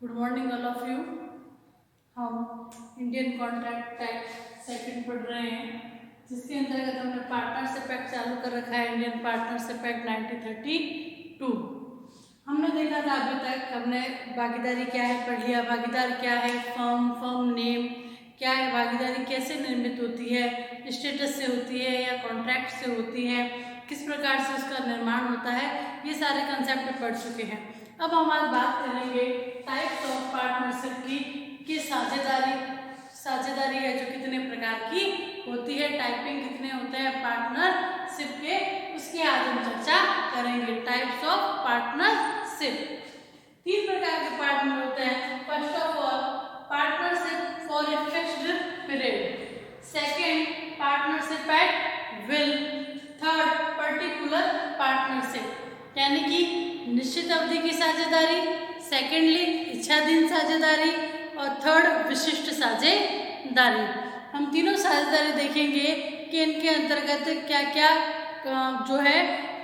Good morning all of you. हम Indian contract act second पढ़ रहे हैं, जिसके अंतर्गत हमने पार्टनरशिप एक्ट चालू कर रखा है, इंडियन पार्टनरशिप एक्ट 1932। हमने देखा था अभी तक, हमने भागीदारी क्या है पढ़ लिया। भागीदार क्या है, फर्म नेम क्या है, भागीदारी कैसे निर्मित होती है, स्टेटस से होती है या कॉन्ट्रैक्ट से होती है, किस प्रकार से उसका निर्माण होता है, ये सारे कंसेप्ट पढ़ चुके हैं। अब हम आज बात करेंगे टाइप्स ऑफ पार्टनरशिप की, कि साझेदारी है जो कितने प्रकार की होती है, टाइपिंग कितने होते हैं पार्टनरशिप के, उसकी आज हम चर्चा करेंगे। टाइप्स ऑफ पार्टनरशिप, 3 प्रकार के पार्टनर होते हैं। First of all partnership for a fixed period, second partnership at will, third particular partnership यानी कि निश्चित अवधि की साझेदारी, सेकेंडली इच्छाधीन साझेदारी और थर्ड विशिष्ट साझेदारी। हम तीनों साझेदारी देखेंगे कि इनके अंतर्गत क्या क्या जो है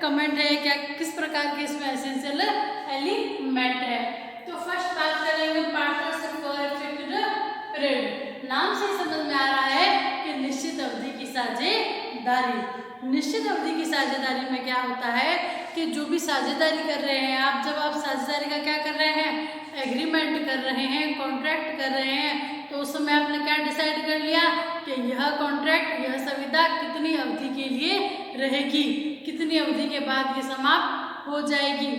कमेंट है, क्या किस प्रकार के इसमें एसेंशियल एलिमेंट है। तो फर्स्ट बात करेंगे partnership for a fixed period. नाम से समझ में आ रहा है कि निश्चित अवधि की साझेदारी। निश्चित अवधि की साझेदारी में क्या होता है कि जो भी साझेदारी कर रहे हैं आप, जब आप साझेदारी का क्या कर रहे हैं, एग्रीमेंट कर रहे हैं, कॉन्ट्रैक्ट कर रहे हैं, तो उस समय आपने क्या डिसाइड कर लिया कि यह कॉन्ट्रैक्ट, यह संविदा कितनी अवधि के लिए रहेगी, कितनी अवधि के बाद ये समाप्त हो जाएगी,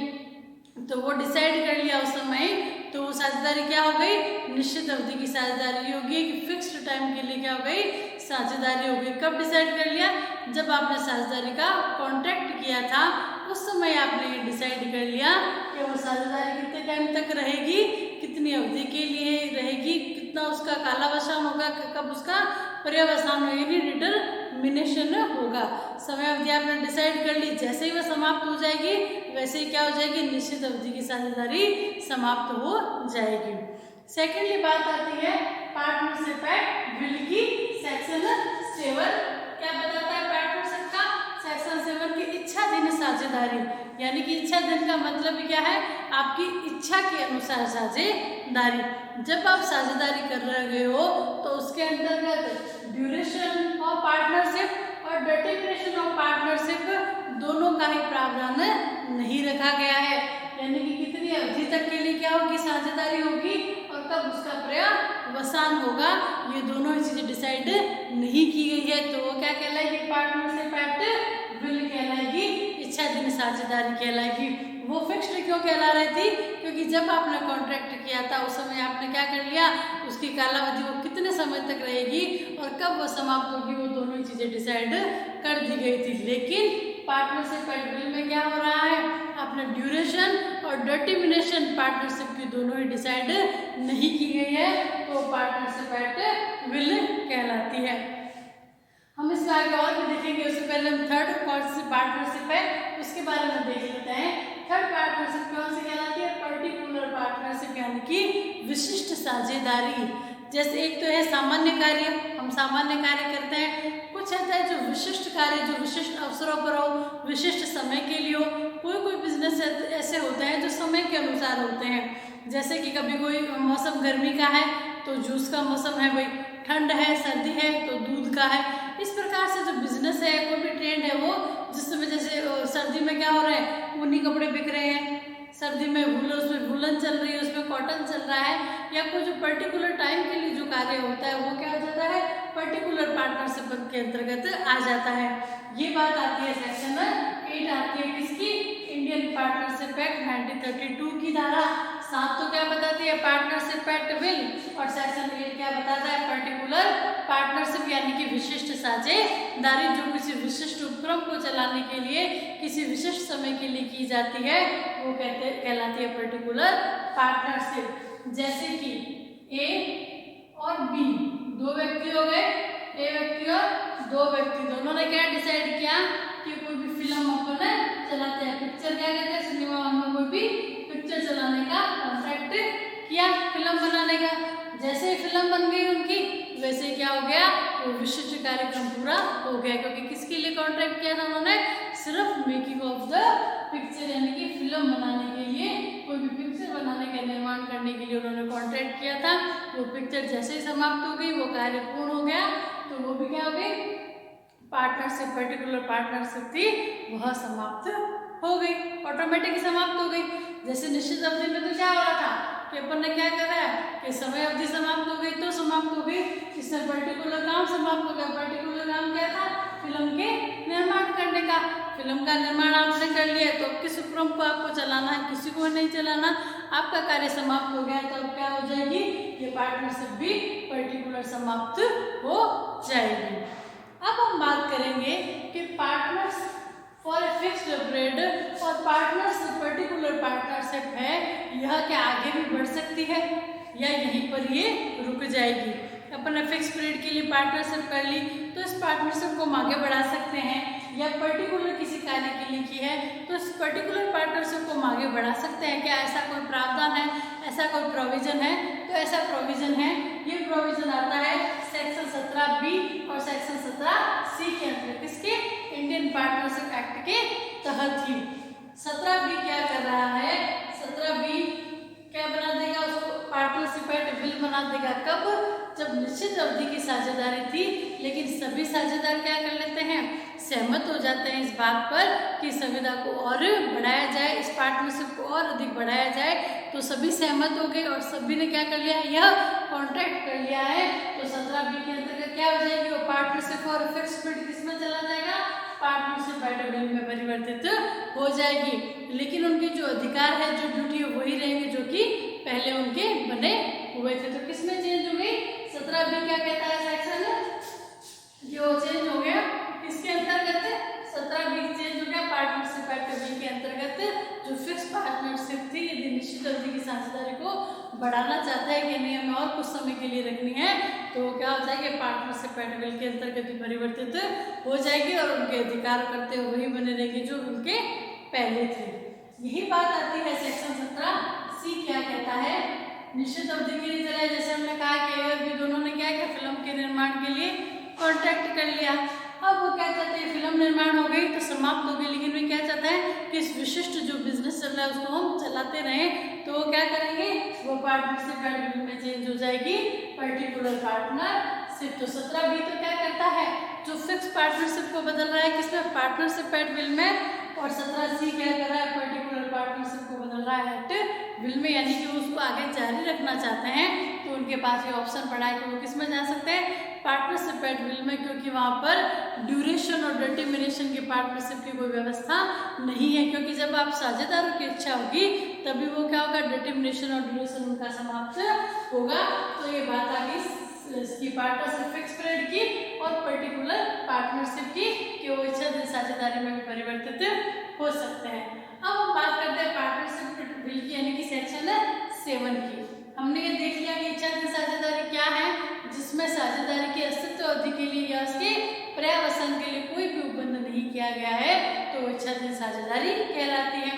तो वो डिसाइड कर लिया उस समय। तो वो साझेदारी क्या हो गई, निश्चित अवधि की साझेदारी होगी, कि फिक्स्ड टाइम के लिए क्या हो गई, साझेदारी हो गई। कब डिसाइड कर लिया, जब आपने साझेदारी का कॉन्ट्रैक्ट किया था उस समय आपने ये डिसाइड कर लिया कि वो साझेदारी कितने टाइम तक रहेगी, कितनी अवधि के लिए रहेगी, कितना उसका कालावसान होगा, कब उसका पर्यवसान होगा, यानी डिटरमिनेशन होगा। समय अवधि आपने डिसाइड कर ली, जैसे ही वह समाप्त हो जाएगी वैसे ही क्या हो जाएगी, निश्चित अवधि की साझेदारी समाप्त हो जाएगी। सेकेंडली बात आती है पार्टनरशिप एट विल की, सेक्शन 7 क्या बताता है पार्टनरशिप का, सेक्शन 7 की इच्छाधीन साझेदारी, यानी कि इच्छाधीन का मतलब क्या है, आपकी इच्छा के अनुसार साझेदारी। जब आप साझेदारी कर रहे हो तो उसके अंतर्गत ड्यूरेशन ऑफ पार्टनरशिप और डिटरमिनेशन ऑफ पार्टनरशिप दोनों का ही प्रावधान नहीं रखा गया है, यानी कि कितनी अवधि तक के लिए क्या होगी, साझेदारी होगी और कब उसका पर्यवसान होगा, ये दोनों ही चीजें डिसाइड नहीं की गई है। तो वो क्या कहलाएगी, पार्टनरशिप एट विल कहलाएगी, इच्छाधीन साझेदारी कहलाएगी। वो फिक्स्ड क्यों कहला रही थी, क्योंकि जब आपने कॉन्ट्रैक्ट किया था उस समय आपने क्या कर लिया, उसकी कालावधि वो कितने समय तक रहेगी और कब वो समाप्त होगी, वो दोनों ही चीजें डिसाइड कर दी गई थी। लेकिन पार्टनरशिप एट विल में क्या हो रहा है, आपने ड्यूरेशन और डिटरमिनेशन पार्टनरशिप की दोनों ही डिसाइड नहीं की गई है, तो पार्टनरशिप एट विल कहलाती है। हम इसमें आगे और भी देखेंगे, उससे पहले हम थर्ड कौन सी पार्टनरशिप है उसके बारे में देख लेते हैं। थर्ड पार्टनरशिप कौन सी कहलाती है, पर्टिकुलर पार्टनरशिप, यानी कि विशिष्ट साझेदारी। जैसे एक तो है सामान्य कार्य, हम सामान्य कार्य करते हैं, कुछ ऐसा है जो विशिष्ट कार्य, जो विशिष्ट अवसरों पर हो, विशिष्ट समय के लिए हो। कोई बिजनेस ऐसे होते हैं जो समय के अनुसार होते हैं, जैसे कि कभी कोई मौसम गर्मी का है तो जूस का मौसम है भाई, ठंड है सर्दी है तो दूध का है। इस प्रकार से जो बिजनेस है, कोई भी ट्रेंड है, वो जिस समय जैसे सर्दी में क्या हो रहा है, ऊनी कपड़े बिक रहे हैं, सर्दी में उसमें वुलन चल रही है, उसमें कॉटन चल रहा है, या कोई जो पर्टिकुलर टाइम के लिए जो कार्य होता है वो क्या हो जाता है, पर्टिकुलर पार्टनरशिप के अंतर्गत आ जाता है। ये बात आती है सेक्शन 8 आती है किसकी, इंडियन पार्टनरशिप एक्ट 1932 की धारा 7 तो क्या बताती है, पार्टनरशिप एट विल, और सेक्शन 8 क्या बताता है, पर्टिकुलर पार्टनरशिप, यानी कि विशिष्ट साझेदारी, जो किसी विशिष्ट उपक्रम को चलाने के लिए किसी विशिष्ट समय के लिए की जाती है, वो कहलाती है पर्टिकुलर पार्टनरशिप। जैसे कि ए और बी, 2 व्यक्ति हो गए, ए व्यक्ति और 2 व्यक्ति, दोनों ने क्या डिसाइड किया कि कोई भी फिल्म अपन चलाते हैं, पिक्चर क्या कहते हैं, सिनेमा में कोई भी पिक्चर चलाने का कॉन्ट्रैक्ट किया, फिल्म बनाने का। जैसे ही फिल्म बन गई उनकी, वैसे क्या हो गया, वो विशिष्ट कार्यक्रम पूरा हो गया, क्योंकि किसके लिए कॉन्ट्रैक्ट किया था उन्होंने, सिर्फ मेकिंग ऑफ द पिक्चर यानी कि फिल्म बनाने के लिए, कोई भी पिक्चर बनाने का निर्माण करने के लिए उन्होंने कॉन्ट्रैक्ट किया था। वो पिक्चर जैसे ही समाप्त हो गई, वो कार्य पूर्ण हो गया, तो वो भी क्या हो गई, पार्टनरशिप, पर्टिकुलर पार्टनरशिप थी वह समाप्त हो गई, ऑटोमेटिक समाप्त हो गई। जैसे निश्चित अवधि में तो क्या हो रहा था कि अपन ने क्या करा है कि समय अवधि समाप्त हो गई तो समाप्त हो गई, इससे पर्टिकुलर काम समाप्त हो गया। पर्टिकुलर काम क्या था, फिल्म के निर्माण करने का। फिल्म का निर्माण आपने कर लिया तो किस उपक्रम को आपको चलाना है, किसी को नहीं चलाना, आपका कार्य समाप्त हो गया, तो अब क्या हो जाएगी, ये पार्टनरशिप भी पर्टिकुलर समाप्त हो जाएगी। अब हम बात करेंगे कि partners for a fixed period और पार्टनरशिप, पर्टिकुलर पार्टनरशिप है, यह क्या आगे भी बढ़ सकती है या यहीं पर ये रुक जाएगी। अपन ने फिक्स पीरियड के लिए पार्टनरशिप कर ली तो इस पार्टनरशिप को हम आगे बढ़ा सकते हैं, या पर्टिकुलर किसी कार्य के लिए की है तो इस पर्टिकुलर पार्टनरशिप को हम आगे बढ़ा सकते हैं। क्या ऐसा कोई प्रावधान है, ऐसा कोई प्रोविजन है? तो ऐसा प्रोविजन है, ये प्रोविजन आता है सेक्शन 17B और सेक्शन 17C के अंतर्गत, किसके, इंडियन पार्टनरशिप एक्ट के तहत ही। 17B क्या कर रहा है, 17B क्या बना देगा, उसको पार्टनरशिप एक्ट बिल बना देगा। कब, जब निश्चित अवधि की साझेदारी थी, लेकिन सभी साझेदार क्या कर लेते हैं, सहमत हो जाते हैं इस बात पर कि संविदा को और बढ़ाया जाए, इस पार्टनरशिप को और अधिक बढ़ाया जाए, तो सभी सहमत हो गए और सभी ने क्या कर लिया, यह कॉन्ट्रैक्ट कर लिया है। तो 17B के अंतर्गत क्या हो जाएगी, वो पार्टनरशिप और फिक्स पीरियड किसमें चला जाएगा, पार्टनरशिप एक्ट बिल में परिवर्तित हो जाएगी। लेकिन उनके जो अधिकार है, जो ड्यूटी है, वही रहेंगे जो कि पहले उनके बने हुए थे। तो किसमें चेंज हो गई, 17B क्या कहता है सेक्शन, जो चेंज हो गया किसके अंतर्गत, 17B चेंज हो गया पार्टनरशिप एक्ट बिल के अंतर्गत। जो फिक्स पार्टनरशिप थी, यदि निश्चित अवधि की साझेदारी को बढ़ाना चाहता है कि नहीं हमें और कुछ समय के लिए रखनी है, तो क्या हो जाएगी, पार्टनरशिप एक्ट बिल के अंतर्गत ही परिवर्तित हो जाएगी और उनके अधिकार करते हुए वही बने रहेंगे जो उनके पहले थे। यही बात आती है सेक्शन 17C क्या कहता है, निश्चित अवधि के लिए चले, जैसे हमने कहा कि अगर भी दोनों ने क्या किया, फिल्म के निर्माण के लिए कॉन्ट्रैक्ट कर लिया। अब वो क्या चाहते हैं, फिल्म निर्माण हो गई तो समाप्त हो गई, लेकिन वे क्या चाहते हैं कि इस विशिष्ट जो बिजनेस चल रहा है उसको हम चलाते रहें, तो वो क्या करेंगे, वो पार्टनरशिप एक्ट बिल में चेंज हो जाएगी पर्टिकुलर पार्टनरशिप। तो 17B तो क्या करता है, जो फिक्स पार्टनरशिप को बदल रहा है किसमें, पार्टनरशिप एक्ट बिल में, और 17C क्या कर रहा है, पर्टिकुलर पार्टनरशिप को बदल रहा है एक्ट बिल में, यानी कि वो उसको आगे जारी रखना चाहते हैं तो उनके पास ये ऑप्शन पड़ा है कि वो किसमें जा सकते हैं, पार्टनरशिप एक्ट बिल में, क्योंकि वहाँ पर ड्यूरेशन और डिटर्मिनेशन की पार्टनरशिप की कोई व्यवस्था नहीं है, क्योंकि जब आप साझेदारों की इच्छा होगी तभी वो क्या होगा, डिटर्मिनेशन और ड्यूरेशन उनका समाप्त होगा। तो ये बात आ गई इसकी पार्टनरशिप फिक्स पीरियड की और पर्टिकुलर पार्टनरशिप की, कि वो इच्छा साझेदारी में भी परिवर्तित हो सकते हैं। अब हम बात करते हैं पार्टनरशिप बिल की, यानी कि सेक्शन 7 की। हमने ये देख लिया कि इच्छाधीन साझेदारी क्या है, जिसमें साझेदारी की अस्तित्व अवधि के लिए या उसके पर्यावसान के लिए कोई भी उपबंध नहीं किया गया है, तो वो इच्छाधीन साझेदारी कहलाती है।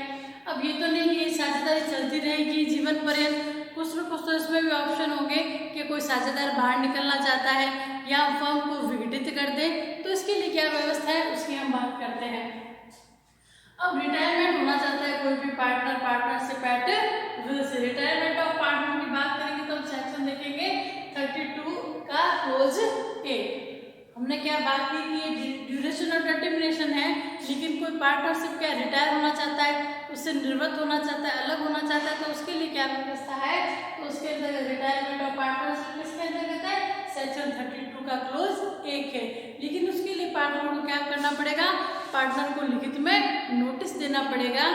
अब ये तो नहीं कि साझेदारी चलती रहेगी जीवन पर्यंत, कुछ न कुछ तो इसमें भी ऑप्शन होंगे कि कोई साझेदार बाहर निकलना चाहता है या फर्म को विघटित कर दे, तो इसके लिए क्या व्यवस्था है उसकी हम बात करते हैं। अब रिटायरमेंट होना चाहता है कोई भी पार्टनर, पार्टनरशिप एक्ट बिल से रिटायरमेंट ऑफ पार्टनर की बात करेंगे तो हम सेक्शन देखेंगे 32 का क्लोज ए। हमने क्या बात की कि ये ड्यूरेशन और डिटर्मिनेशन है, लेकिन कोई पार्टनरशिप क्या रिटायर होना चाहता है, उससे निर्वृत्त होना चाहता है, अलग होना चाहता है, तो उसके लिए क्या व्यवस्था है, तो उसके अंतर्गत रिटायरमेंट ऑफ पार्टनरशिप किसके अंतर्गत है, सेक्शन 32 का क्लोज 1 है। लेकिन उसके लिए पार्टनर को क्या करना पड़ेगा, पार्टनर को लिखित में नोटिस देना पड़ेगा।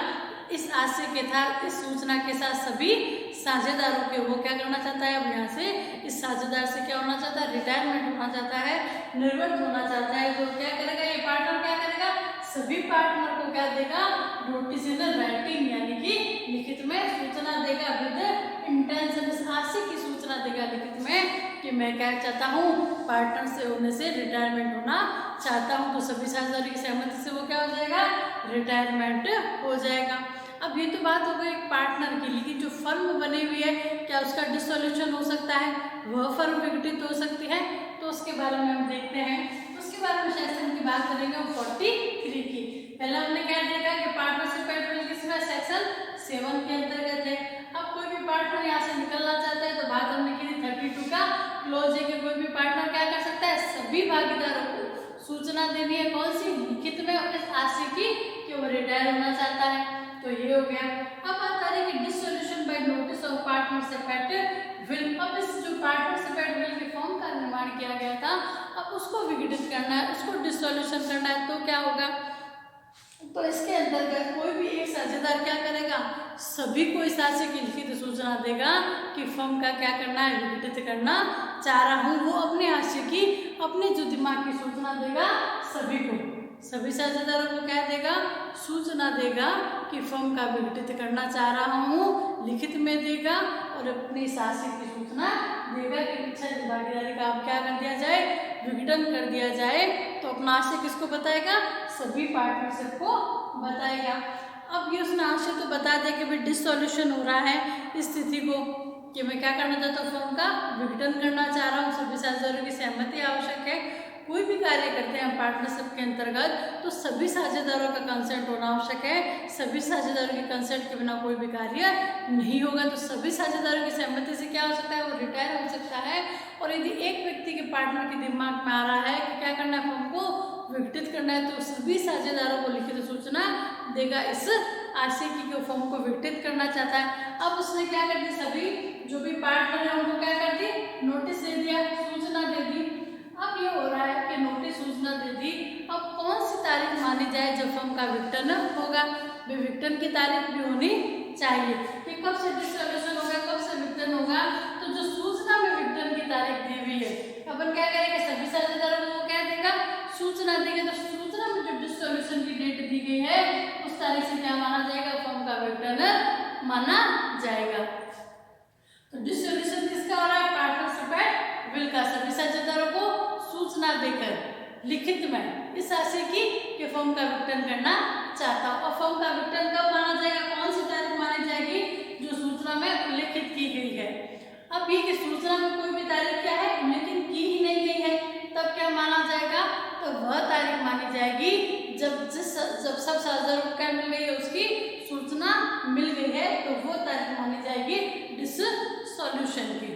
इस आशय के साथ, इस सूचना के साथ सभी साझेदारों के, वो क्या करना चाहता है, अब यहाँ से इस साझेदार से क्या होना चाहता है, रिटायरमेंट होना चाहता है, निर्वृत्त होना चाहता है, तो क्या करेगा ये पार्टनर, क्या करेगा, सभी पार्टनर को क्या देगा, नोटिस इन राइटिंग यानी कि लिखित में सूचना देगा, विद इंटेंशन, इस आशय की सूचना देगा लिखित में कि मैं क्या चाहता हूँ, पार्टनर से होने से रिटायरमेंट होना चाहता हूँ, तो सभी साझेदारों की सहमति से वो क्या हो जाएगा, रिटायरमेंट हो जाएगा। अब ये तो बात हो गई पार्टनर की, लेकिन जो फर्म बनी हुई है क्या उसका डिसोल्यूशन हो सकता है, वह फर्म विघटित हो सकती है, तो उसके बारे में हम देखते हैं। उसके बारे में सेक्शन की बात करेंगे 43 की। पहले हमने क्या देखा कि पार्टनरशिप एक्ट भागीदारों को सूचना देनी है, कौन सी, लिखित में, अपने आशय की कि वो रिटायर होना चाहता है। तो ये हो गया। अब बात आ रही है कि dissolution by notice of partnership act will. अब इस जो पार्टनरशिप एक्ट विल के फॉर्म का निर्माण किया गया था, अब उसको विघटित करना है, उसको डिसोल्यूशन करना है, तो क्या होगा, तो इसके अंतर्गत कोई भी एक साझेदार क्या करेगा, सभी को इस आशय की लिखित सूचना देगा कि फर्म का क्या करना है, विघटित करना चाह रहा हूँ। वो अपने आशय की, अपने जो दिमाग की सूचना देगा सभी को, सभी साझेदारों को क्या देगा, सूचना देगा कि फर्म का विघटित करना चाह रहा हूँ, लिखित में देगा और अपनी इस आशय की सूचना देगा कि इच्छा भागीदारी का अब क्या कर दिया जाए, विघटन कर दिया जाए। तो अपना आशय किसको बताएगा, सभी पार्टनरशिप को बताएगा। अब ये उसने आशय तो बता दिया कि भाई डिसोल्यूशन हो रहा है इस स्थिति को, कि मैं क्या करना चाहता हूँ, फर्म का विघटन करना चाह रहा हूँ, सभी साझेदारों की सहमति आवश्यक है। कोई भी कार्य करते हैं पार्टनरशिप के अंतर्गत तो सभी साझेदारों का कंसेंट होना आवश्यक है। सभी साझेदारों के कंसेंट के बिना कोई भी कार्य नहीं होगा। तो सभी साझेदारों की सहमति से क्या हो सकता है, वो रिटायर हो सकता है। और यदि एक व्यक्ति के पार्टनर के दिमाग में आ रहा है कि क्या करना है, फर्म को विघटित करना है, तो सभी साझेदारों को लिखित सूचना देगा इस आशय की कि वो फर्म को विघटित करना चाहता है। अब उसने क्या कर दी, सभी जो भी पार्टनर है उनको क्या कर दी, नोटिस दे दिया, सूचना दे दी। अब ये हो रहा है कि नोटिस सूचना दे दी, अब कौन सी तारीख मानी जाए जब फर्म का विघटन होगा, विघटन की तारीख भी होनी चाहिए कि कब से डिसोल्यूशन होगा, कब से विघटन होगा। तो जो सूचना में विघटन की तारीख दी हुई है, अपन क्या करेंगे, सभी साझेदारों को क्या देगा, सूचना देगा। तो सूचना में जो डिसोल्यूशन की डेट दी गई है उस तारीख से क्या माना जाएगा, फर्म का विघटन माना जाएगा। तो डिसोल्यूशन किसका हो रहा है, पार्टनरशिप एक्ट विल का, सभी साझेदारों को सूचना देकर लिखित में इस आशय की कि फर्म का विघटन करना चाहता हूँ। और फर्म का विघटन कब माना जाएगा, कौन सी तारीख मानी जाएगी, जो सूचना में उल्लेखित की गई है। अब ये कि सूचना में कोई भी तारीख क्या है, उल्लेखित की ही नहीं गई है, तब क्या माना जाएगा, तो वह तारीख मानी जाएगी जब जब सब साझेदारों को क्या मिल गई है, उसकी सूचना मिल गई है, तो वो तारीख मानी जाएगी डिसोल्यूशन की।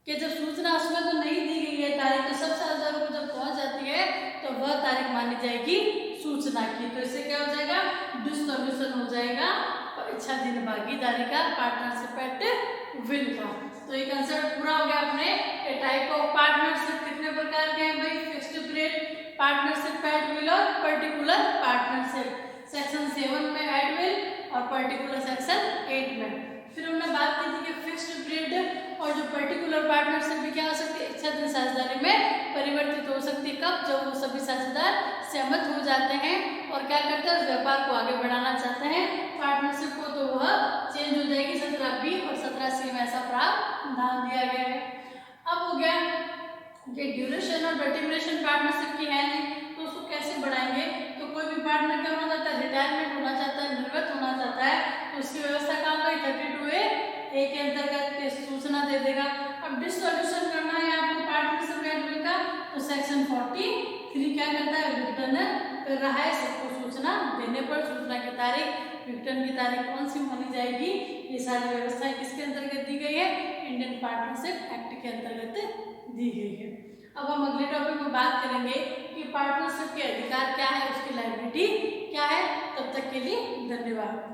कि जब सूचना उसमें तो नहीं दी गई है तारीख, तो सब साझेदारों को जब पहुंच जाती है तो वह तारीख मानी जाएगी सूचना की। तो इससे क्या हो जाएगा, डिसोल्यूशन हो जाएगा और इच्छाधीन भागीदारी का, पार्टनरशिप एक्ट विल का। तो ये कंसेप्ट पूरा हो गया अपने। टाइप ऑफ पार्टनरशिप कितने प्रकार के हैं भाई, fixed period partnership, at will और पर्टिकुलर पार्टनरशिप। सेक्शन 7 में एट विल और पर्टिकुलर सेक्शन 8 में। फिर हमने बात की थी कि फिक्स्ड पीरियड और जो पर्टिकुलर पार्टनरशिप भी क्या हो सकती है, इच्छाधीन साझेदारी में परिवर्तित हो सकती है। कब, जब वो सभी साझेदार सहमत हो जाते हैं और क्या करते हैं, उस व्यापार को आगे बढ़ाना चाहते हैं पार्टनरशिप को, तो वह चेंज हो जाएगी। 17B और 17C में ऐसा प्रावधान दिया गया है। अब हो गया कि ड्यूरेशन और ड्यूरेशन पार्टनरशिप की है नहीं, तो उसको कैसे बढ़ाएंगे। तो कोई भी पार्टनर क्या होना चाहता है, रिटायरमेंट होना चाहता है, निवृत्त होना चाहता है, तो उसकी व्यवस्था कहाँ गई, 32A के अंतर्गत सूचना दे देगा। अब डिसोल्यूशन करना है आपको पार्टनरशिप एक्ट विल का, तो सेक्शन 43 क्या करता है, विघटन कर रहा है। सबको सूचना देने पर सूचना की तारीख, विघटन की तारीख कौन सी मानी जाएगी, ये सारी व्यवस्थाएं किसके अंतर्गत दी गई है, इंडियन पार्टनरशिप एक्ट के अंतर्गत दी गई है। अब हम अगले टॉपिक में बात करेंगे कि पार्टनरशिप के अधिकार क्या है, उसकी लायबिलिटी क्या है। तब तक के लिए धन्यवाद।